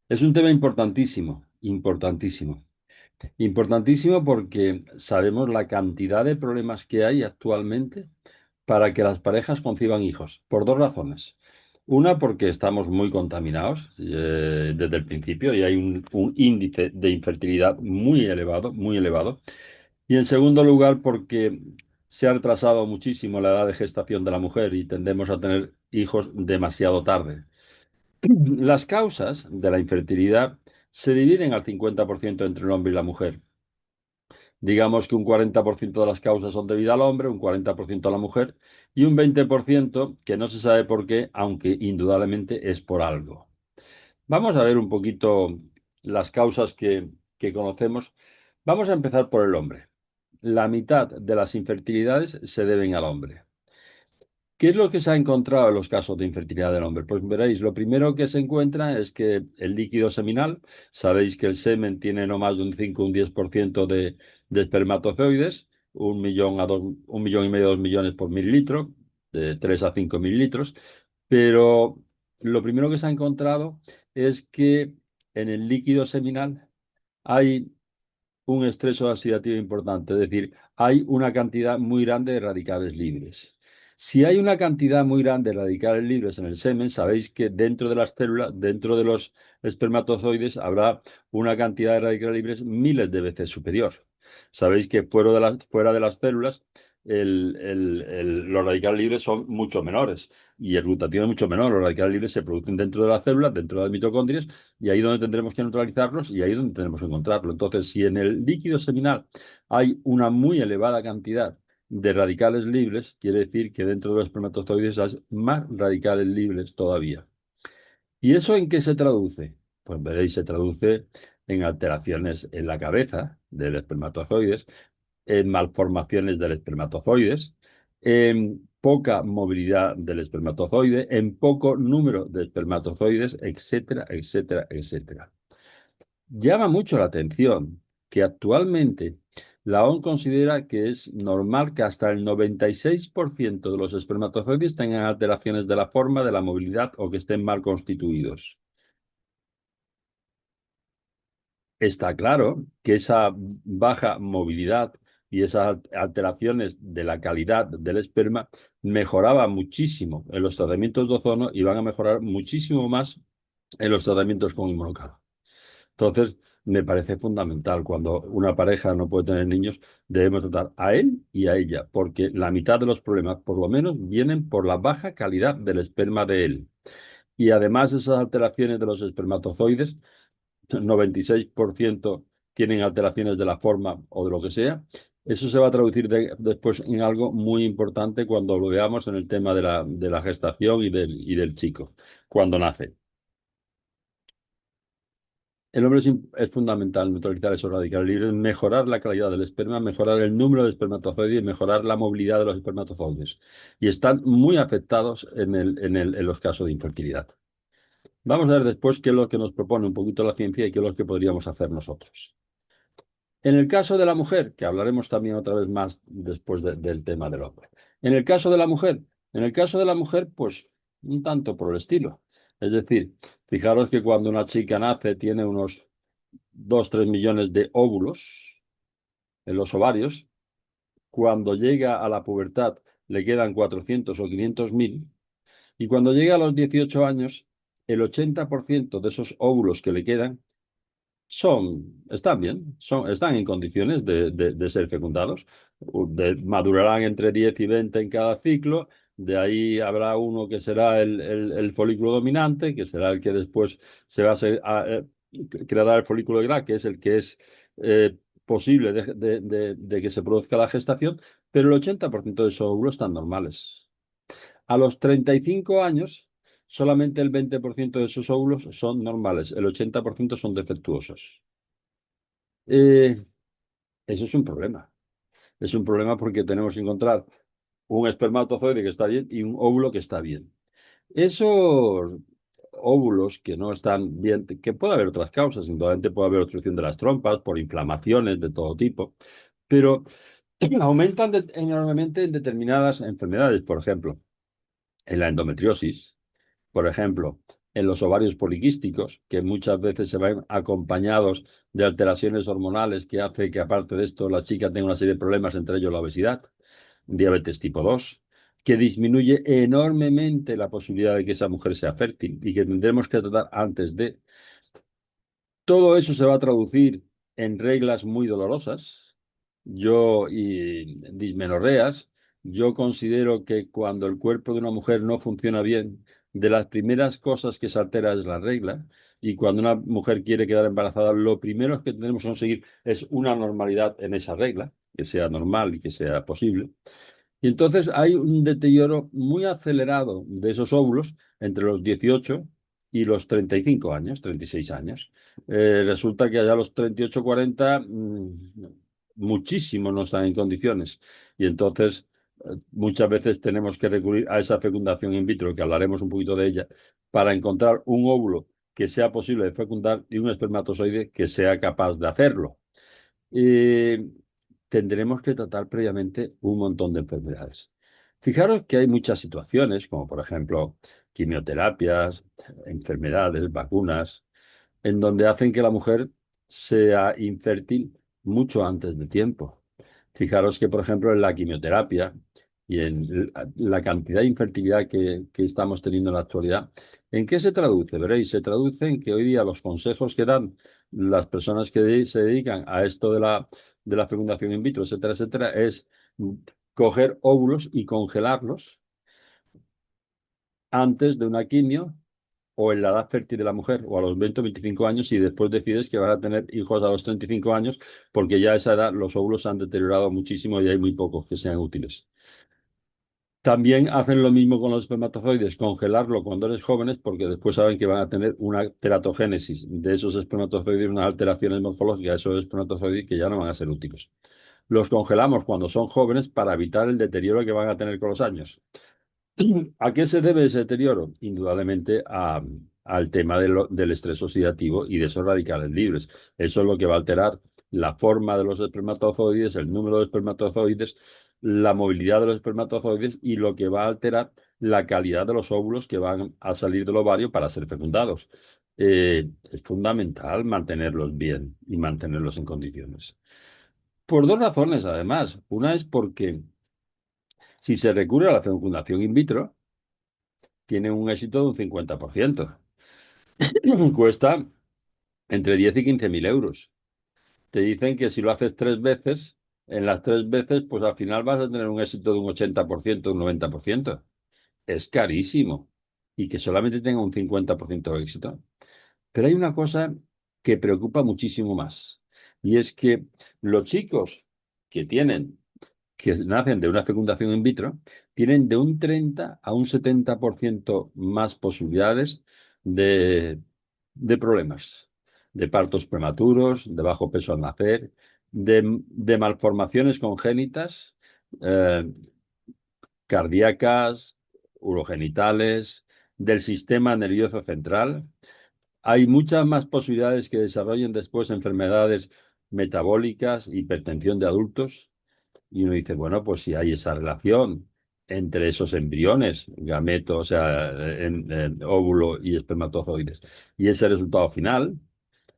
Es un tema importantísimo, importantísimo. Importantísimo porque sabemos la cantidad de problemas que hay actualmente para que las parejas conciban hijos, por dos razones. Una, porque estamos muy contaminados desde el principio y hay un índice de infertilidad muy elevado, muy elevado. Y en segundo lugar, porque se ha retrasado muchísimo la edad de gestación de la mujer y tendemos a tener hijos demasiado tarde. Las causas de la infertilidad se dividen al 50% entre el hombre y la mujer. Digamos que un 40% de las causas son debidas al hombre, un 40% a la mujer y un 20% que no se sabe por qué, aunque indudablemente es por algo. Vamos a ver un poquito las causas que conocemos. Vamos a empezar por el hombre. La mitad de las infertilidades se deben al hombre. ¿Qué es lo que se ha encontrado en los casos de infertilidad del hombre? Pues veréis, lo primero que se encuentra es que el líquido seminal, sabéis que el semen tiene no más de un 5 o un 10% de espermatozoides, 1 millón a 1,5 millones, 2 millones por mililitro, de 3 a 5 mililitros, pero lo primero que se ha encontrado es que en el líquido seminal hay un estrés oxidativo importante, es decir, hay una cantidad muy grande de radicales libres. Si hay una cantidad muy grande de radicales libres en el semen, sabéis que dentro de las células, dentro de los espermatozoides, habrá una cantidad de radicales libres miles de veces superior. Sabéis que fuera de las células, los radicales libres son mucho menores y el glutatión es mucho menor. Los radicales libres se producen dentro de las células, dentro de las mitocondrias, y ahí es donde tendremos que neutralizarlos y ahí es donde tenemos que encontrarlo. Entonces, si en el líquido seminal hay una muy elevada cantidad de radicales libres, quiere decir que dentro de los espermatozoides hay más radicales libres todavía. ¿Y eso en qué se traduce? Pues veréis, se traduce en alteraciones en la cabeza del espermatozoides, en malformaciones del espermatozoides, en poca movilidad del espermatozoide, en poco número de espermatozoides, etcétera, etcétera, etcétera. Llama mucho la atención que actualmente la OMS considera que es normal que hasta el 96% de los espermatozoides tengan alteraciones de la forma, de la movilidad o que estén mal constituidos. Está claro que esa baja movilidad y esas alteraciones de la calidad del esperma mejoraba muchísimo en los tratamientos de ozono y van a mejorar muchísimo más en los tratamientos con inmunocalo. Entonces, me parece fundamental cuando una pareja no puede tener niños, debemos tratar a él y a ella, porque la mitad de los problemas, por lo menos, vienen por la baja calidad del esperma de él. Y además, esas alteraciones de los espermatozoides 96% tienen alteraciones de la forma o de lo que sea. Eso se va a traducir después en algo muy importante cuando lo veamos en el tema de la gestación y del chico, cuando nace. El hombre es fundamental neutralizar esos radicales libres, mejorar la calidad del esperma, mejorar el número de espermatozoides y mejorar la movilidad de los espermatozoides. Y están muy afectados en los casos de infertilidad. Vamos a ver después qué es lo que nos propone un poquito la ciencia y qué es lo que podríamos hacer nosotros. En el caso de la mujer, que hablaremos también otra vez más después del tema del hombre. En el caso de la mujer, pues un tanto por el estilo. Es decir, fijaros que cuando una chica nace tiene unos 2 o 3 millones de óvulos en los ovarios. Cuando llega a la pubertad le quedan 400 o 500.000. Y cuando llega a los 18 años, el 80% de esos óvulos que le quedan están bien, están en condiciones de ser fecundados. Madurarán entre 10 y 20 en cada ciclo. De ahí habrá uno que será el folículo dominante, que será el que después se va creará el folículo de Gra, que es el que es posible de que se produzca la gestación, pero el 80% de esos óvulos están normales. A los 35 años, solamente el 20% de esos óvulos son normales, el 80% son defectuosos. Eh, Eso es un problema. Es un problema porque tenemos que encontrar un espermatozoide que está bien y un óvulo que está bien. Esos óvulos que no están bien, que puede haber otras causas, indudablemente puede haber obstrucción de las trompas por inflamaciones de todo tipo, pero aumentan enormemente en determinadas enfermedades, por ejemplo, en la endometriosis, por ejemplo, en los ovarios poliquísticos, que muchas veces se van acompañados de alteraciones hormonales que hace que, aparte de esto, la chica tenga una serie de problemas, entre ellos la obesidad, diabetes tipo 2, que disminuye enormemente la posibilidad de que esa mujer sea fértil y que tendremos que tratar antes de. Todo eso se va a traducir en reglas muy dolorosas. Y dismenorreas. Yo considero que cuando el cuerpo de una mujer no funciona bien, de las primeras cosas que se altera es la regla. Y cuando una mujer quiere quedar embarazada, lo primero que tenemos que conseguir es una normalidad en esa regla, que sea normal y que sea posible. Y entonces hay un deterioro muy acelerado de esos óvulos entre los 18 y los 35 años, 36 años. Resulta que allá a los 38, 40, muchísimos no están en condiciones. Y entonces muchas veces tenemos que recurrir a esa fecundación in vitro, que hablaremos un poquito de ella, para encontrar un óvulo que sea posible de fecundar y un espermatozoide que sea capaz de hacerlo. Y tendremos que tratar previamente un montón de enfermedades. Fijaros que hay muchas situaciones, como por ejemplo quimioterapias, enfermedades, vacunas, en donde hacen que la mujer sea infértil mucho antes de tiempo. Fijaros que, por ejemplo, en la quimioterapia y en la cantidad de infertilidad que estamos teniendo en la actualidad, ¿en qué se traduce? Veréis, se traduce en que hoy día los consejos que dan las personas que se dedican a esto de la fecundación in vitro, etcétera, etcétera, es coger óvulos y congelarlos antes de una quimio o en la edad fértil de la mujer, o a los 20 o 25 años, y después decides que vas a tener hijos a los 35 años, porque ya a esa edad los óvulos se han deteriorado muchísimo y hay muy pocos que sean útiles. También hacen lo mismo con los espermatozoides, congelarlo cuando eres jóvenes, porque después saben que van a tener una teratogénesis de esos espermatozoides, unas alteraciones morfológicas de esos espermatozoides que ya no van a ser útiles. Los congelamos cuando son jóvenes para evitar el deterioro que van a tener con los años. ¿A qué se debe ese deterioro? Indudablemente al tema del estrés oxidativo y de esos radicales libres. Eso es lo que va a alterar la forma de los espermatozoides, el número de espermatozoides, la movilidad de los espermatozoides y lo que va a alterar la calidad de los óvulos que van a salir del ovario para ser fecundados. Es fundamental mantenerlos bien y mantenerlos en condiciones. Por dos razones, además. Una es porque si se recurre a la fecundación in vitro, tiene un éxito de un 50%. Cuesta entre 10 y 15 mil euros. Te dicen que si lo haces 3 veces, en las 3 veces, pues al final vas a tener un éxito de un 80%, un 90%. Es carísimo. Y que solamente tenga un 50% de éxito. Pero hay una cosa que preocupa muchísimo más. Y es que los chicos que nacen de una fecundación in vitro, tienen de un 30 a un 70% más posibilidades de problemas, de partos prematuros, de bajo peso al nacer, de malformaciones congénitas, eh, cardíacas, urogenitales, del sistema nervioso central. Hay muchas más posibilidades que desarrollen después enfermedades metabólicas, hipertensión de adultos. Y uno dice, bueno, pues si hay esa relación entre esos embriones, gametos, o sea, óvulo y espermatozoides, y ese resultado final,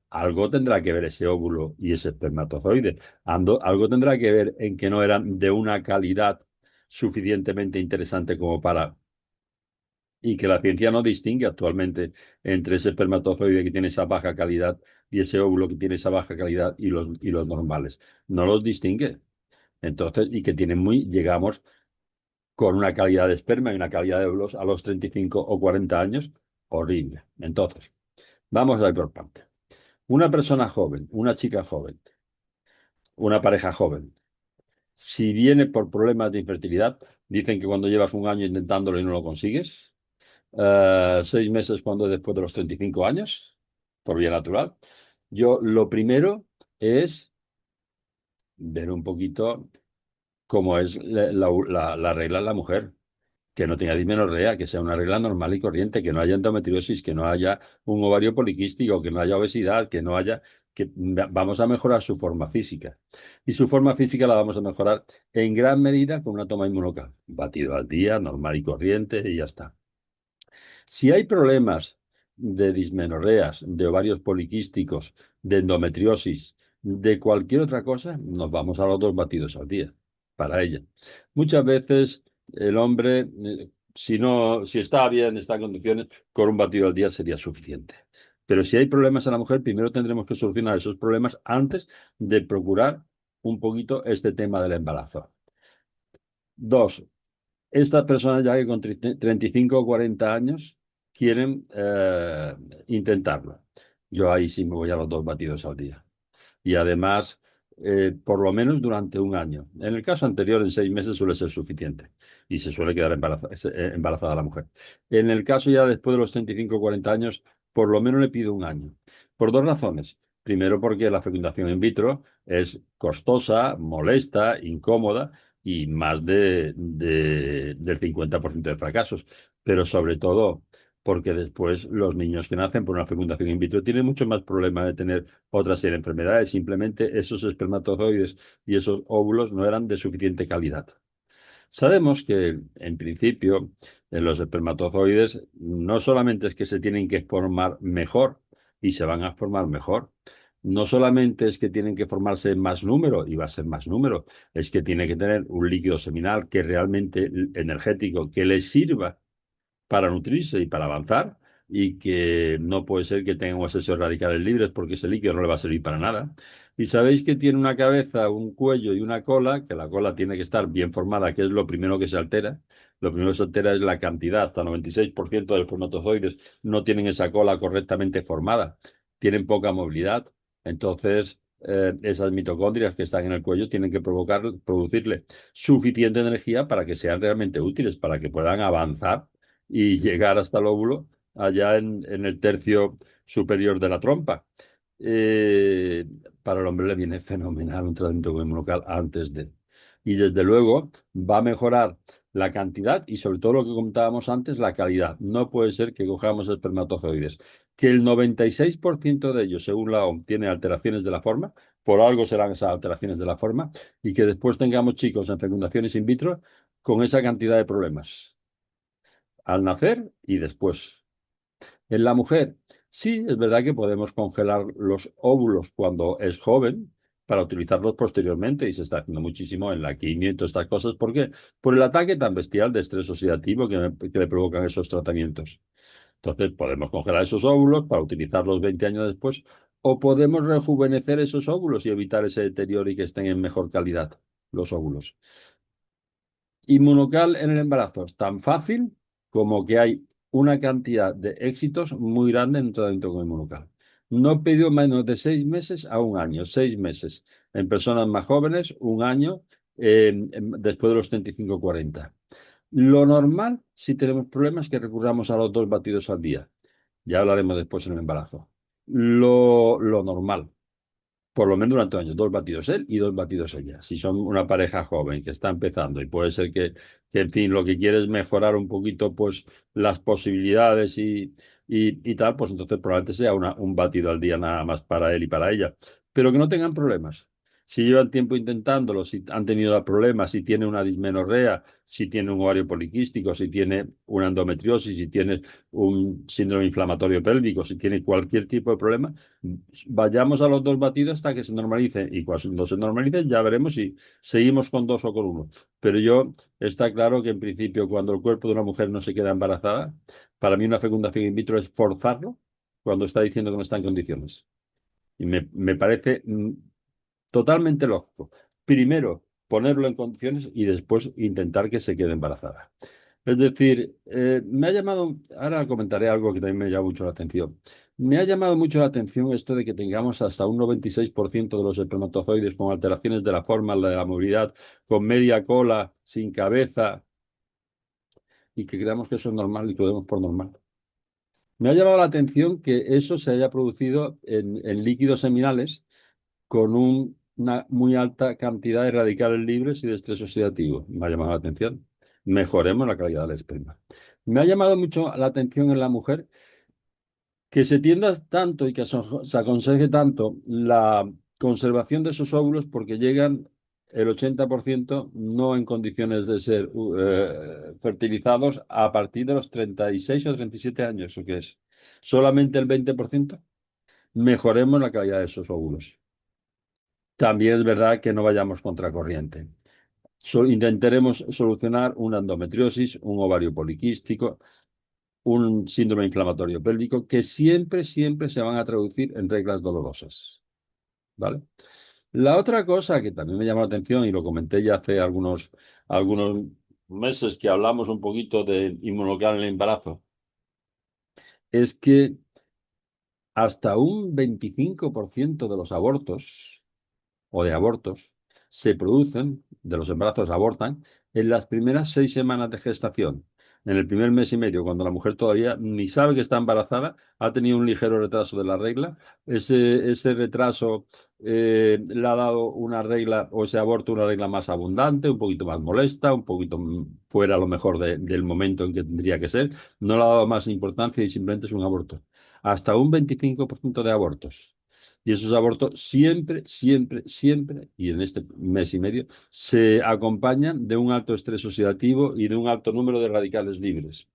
algo tendrá que ver ese óvulo y ese espermatozoide. Algo tendrá que ver en que no eran de una calidad suficientemente interesante como para. Y que la ciencia no distingue actualmente entre ese espermatozoide que tiene esa baja calidad y ese óvulo que tiene esa baja calidad y los normales. No los distingue. Entonces, y que llegamos con una calidad de esperma y una calidad de óvulos a los 35 o 40 años, horrible. Entonces, vamos a ir por parte. Una persona joven, una chica joven, una pareja joven, si viene por problemas de infertilidad, dicen que cuando llevas un año intentándolo y no lo consigues, 6 meses cuando después de los 35 años, por vía natural, yo lo primero es ver un poquito cómo es la regla en la mujer, que no tenga dismenorrea, que sea una regla normal y corriente, que no haya endometriosis, que no haya un ovario poliquístico, que no haya obesidad, que no haya, que vamos a mejorar su forma física. Y su forma física la vamos a mejorar en gran medida con una toma inmunocal, batido al día, normal y corriente, y ya está. Si hay problemas de dismenorreas, de ovarios poliquísticos, de endometriosis, de cualquier otra cosa, nos vamos a los 2 batidos al día para ella. Muchas veces el hombre, si está bien, está en condiciones, con un batido al día sería suficiente. Pero si hay problemas en la mujer, primero tendremos que solucionar esos problemas antes de procurar un poquito este tema del embarazo. Dos, estas personas ya que con 35 o 40 años quieren intentarlo. Yo ahí sí me voy a los 2 batidos al día. Y además, por lo menos durante un año. En el caso anterior, en 6 meses suele ser suficiente y se suele quedar embarazada la mujer. En el caso ya después de los 35 o 40 años, por lo menos le pido un año. Por 2 razones. Primero, porque la fecundación in vitro es costosa, molesta, incómoda y más del 50% de fracasos. Pero sobre todo porque después los niños que nacen por una fecundación in vitro tienen mucho más problema de tener otra serie de enfermedades. Simplemente esos espermatozoides y esos óvulos no eran de suficiente calidad. Sabemos que, en principio, en los espermatozoides no solamente es que se tienen que formar mejor y se van a formar mejor, no solamente es que tienen que formarse en más número y va a ser más número, es que tiene que tener un líquido seminal que realmente energético, que les sirva para nutrirse y para avanzar, y que no puede ser que tenga unos esencias radicales libres porque ese líquido no le va a servir para nada. Y sabéis que tiene una cabeza, un cuello y una cola, que la cola tiene que estar bien formada, que es lo primero que se altera. Lo primero que se altera es la cantidad. Hasta 96% de los espermatozoides no tienen esa cola correctamente formada, tienen poca movilidad. Entonces, esas mitocondrias que están en el cuello tienen que producirle suficiente energía para que sean realmente útiles, para que puedan avanzar y llegar hasta el óvulo allá en el tercio superior de la trompa. Eh, para el hombre le viene fenomenal un tratamiento inmunocal antes de. Y desde luego va a mejorar la cantidad y sobre todo lo que comentábamos antes, la calidad. No puede ser que cojamos espermatozoides, que el 96% de ellos, según la OMS, tiene alteraciones de la forma, por algo serán esas alteraciones de la forma, y que después tengamos chicos en fecundaciones in vitro con esa cantidad de problemas al nacer y después. En la mujer, sí, es verdad que podemos congelar los óvulos cuando es joven para utilizarlos posteriormente y se está haciendo muchísimo en la quimio y todas estas cosas. ¿Por qué? Por el ataque tan bestial de estrés oxidativo que le provocan esos tratamientos. Entonces, podemos congelar esos óvulos para utilizarlos 20 años después o podemos rejuvenecer esos óvulos y evitar ese deterioro y que estén en mejor calidad los óvulos. Inmunocal en el embarazo es tan fácil como que hay una cantidad de éxitos muy grande en un tratamiento con inmunocal. No pidió menos de 6 meses a un año, 6 meses. En personas más jóvenes, un año después de los 35 o 40. Lo normal, si tenemos problemas, es que recurramos a los 2 batidos al día. Ya hablaremos después en el embarazo. Lo normal por lo menos durante un año, 2 batidos él y 2 batidos ella. Si son una pareja joven que está empezando y puede ser que, en fin, lo que quiere es mejorar un poquito pues las posibilidades y tal, pues entonces probablemente sea un batido al día nada más para él y para ella. Pero que no tengan problemas. Si llevan tiempo intentándolo, si han tenido problemas, si tiene una dismenorrea, si tiene un ovario poliquístico, si tiene una endometriosis, si tiene un síndrome inflamatorio pélvico, si tiene cualquier tipo de problema, vayamos a los 2 batidos hasta que se normalice y cuando se normalice ya veremos si seguimos con 2 o con 1. Pero está claro que en principio cuando el cuerpo de una mujer no se queda embarazada, para mí una fecundación in vitro es forzarlo cuando está diciendo que no está en condiciones. Y me parece totalmente lógico. Primero ponerlo en condiciones y después intentar que se quede embarazada. Es decir, me ha llamado, ahora comentaré algo que también me llama mucho la atención. Me ha llamado mucho la atención esto de que tengamos hasta un 96% de los espermatozoides con alteraciones de la forma, de la movilidad, con media cola, sin cabeza, y que creamos que eso es normal y que lo demos por normal. Me ha llamado la atención que eso se haya producido en líquidos seminales con una muy alta cantidad de radicales libres y de estrés oxidativo. Me ha llamado la atención. Mejoremos la calidad del esperma. Me ha llamado mucho la atención en la mujer que se tienda tanto y que se aconseje tanto la conservación de esos óvulos porque llegan el 80% no en condiciones de ser fertilizados a partir de los 36 o 37 años, ¿o qué es? Solamente el 20%. Mejoremos la calidad de esos óvulos. También es verdad que no vayamos contracorriente. Intentaremos solucionar una endometriosis, un ovario poliquístico, un síndrome inflamatorio pélvico, que siempre, siempre se van a traducir en reglas dolorosas. ¿Vale? La otra cosa que también me llamó la atención, y lo comenté ya hace algunos meses que hablamos un poquito de inmunocal en el embarazo, es que hasta un 25% de los abortos o de abortos se producen, de los embarazos abortan, en las primeras 6 semanas de gestación. En el primer mes y medio, cuando la mujer todavía ni sabe que está embarazada, ha tenido un ligero retraso de la regla. Ese retraso le ha dado una regla o ese aborto una regla más abundante, un poquito más molesta, un poquito fuera a lo mejor del momento en que tendría que ser. No le ha dado más importancia y simplemente es un aborto. Hasta un 25% de abortos. Y esos abortos siempre, siempre, siempre, y en este mes y medio, se acompañan de un alto estrés oxidativo y de un alto número de radicales libres.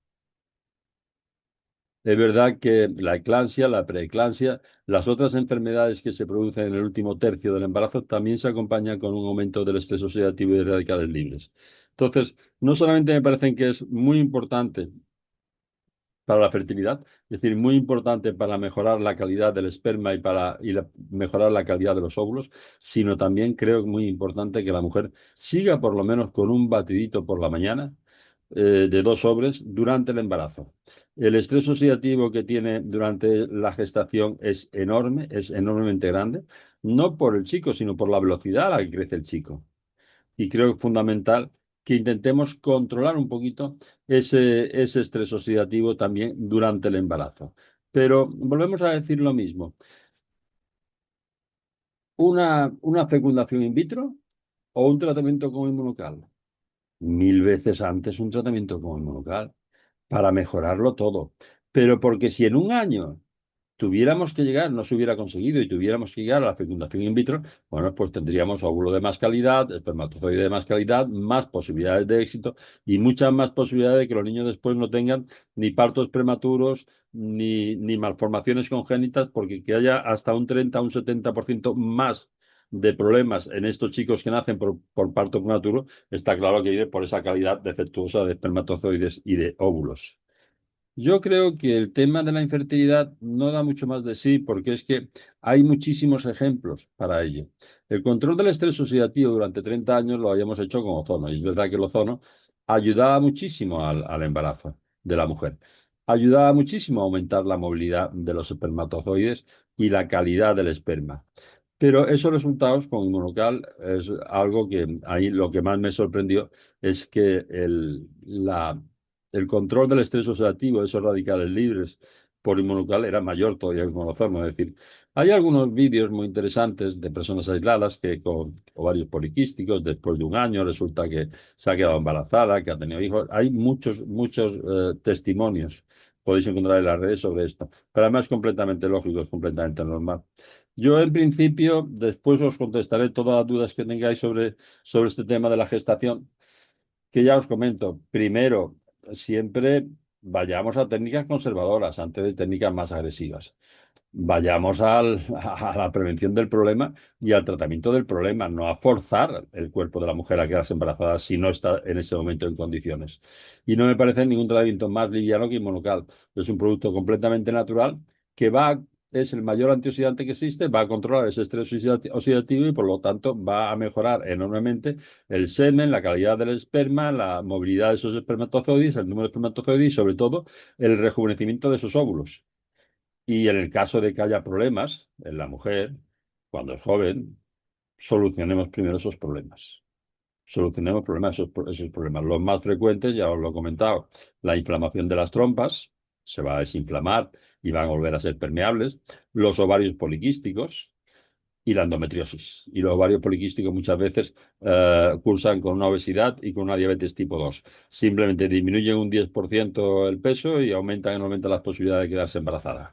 Es verdad que la eclampsia, la preeclampsia, las otras enfermedades que se producen en el último tercio del embarazo también se acompañan con un aumento del estrés oxidativo y de radicales libres. Entonces, no solamente me parecen que es muy importante para la fertilidad, es decir, muy importante para mejorar la calidad del esperma mejorar la calidad de los óvulos, sino también creo que muy importante que la mujer siga por lo menos con un batidito por la mañana de 2 sobres durante el embarazo. El estrés oxidativo que tiene durante la gestación es enormemente grande, no por el chico, sino por la velocidad a la que crece el chico. Y creo que es fundamental que intentemos controlar un poquito ese estrés oxidativo también durante el embarazo. Pero volvemos a decir lo mismo. Una fecundación in vitro o un tratamiento con inmunocal. 1000 veces antes un tratamiento con inmunocal para mejorarlo todo. Pero porque si en un año tuviéramos que llegar, no se hubiera conseguido y tuviéramos que llegar a la fecundación in vitro, bueno, pues tendríamos óvulo de más calidad, espermatozoide de más calidad, más posibilidades de éxito y muchas más posibilidades de que los niños después no tengan ni partos prematuros ni malformaciones congénitas, porque que haya hasta un 30 un 70% más de problemas en estos chicos que nacen por parto prematuro, está claro que viene por esa calidad defectuosa de espermatozoides y de óvulos. Yo creo que el tema de la infertilidad no da mucho más de sí porque es que hay muchísimos ejemplos para ello. El control del estrés oxidativo durante 30 años lo habíamos hecho con ozono y es verdad que el ozono ayudaba muchísimo al embarazo de la mujer. Ayudaba muchísimo a aumentar la movilidad de los espermatozoides y la calidad del esperma. Pero esos resultados con inmunocal es algo que ahí lo que más me sorprendió es que el control del estrés oxidativo, de esos radicales libres por inmunocal, era mayor todavía que con ozono. Es decir, hay algunos vídeos muy interesantes de personas aisladas que con ovarios poliquísticos, después de un año, resulta que se ha quedado embarazada, que ha tenido hijos. Hay muchos, muchos testimonios. Podéis encontrar en las redes sobre esto. Pero además es completamente lógico, es completamente normal. Yo, en principio, después os contestaré todas las dudas que tengáis sobre este tema de la gestación, que ya os comento. Primero, siempre vayamos a técnicas conservadoras antes de técnicas más agresivas. Vayamos a la prevención del problema y al tratamiento del problema, no a forzar el cuerpo de la mujer a quedarse embarazada si no está en ese momento en condiciones. Y no me parece ningún tratamiento más liviano que inmunocal. Es un producto completamente natural que es el mayor antioxidante que existe, va a controlar ese estrés oxidativo y por lo tanto va a mejorar enormemente el semen, la calidad del esperma, la movilidad de esos espermatozoides, el número de espermatozoides y sobre todo el rejuvenecimiento de esos óvulos. Y en el caso de que haya problemas en la mujer, cuando es joven, solucionemos primero esos problemas. Solucionemos esos problemas. Los más frecuentes, ya os lo he comentado, la inflamación de las trompas, se va a desinflamar y van a volver a ser permeables. Los ovarios poliquísticos y la endometriosis. Y los ovarios poliquísticos muchas veces cursan con una obesidad y con una diabetes tipo 2. Simplemente disminuyen un 10% el peso y aumentan enormemente las posibilidades de quedarse embarazada.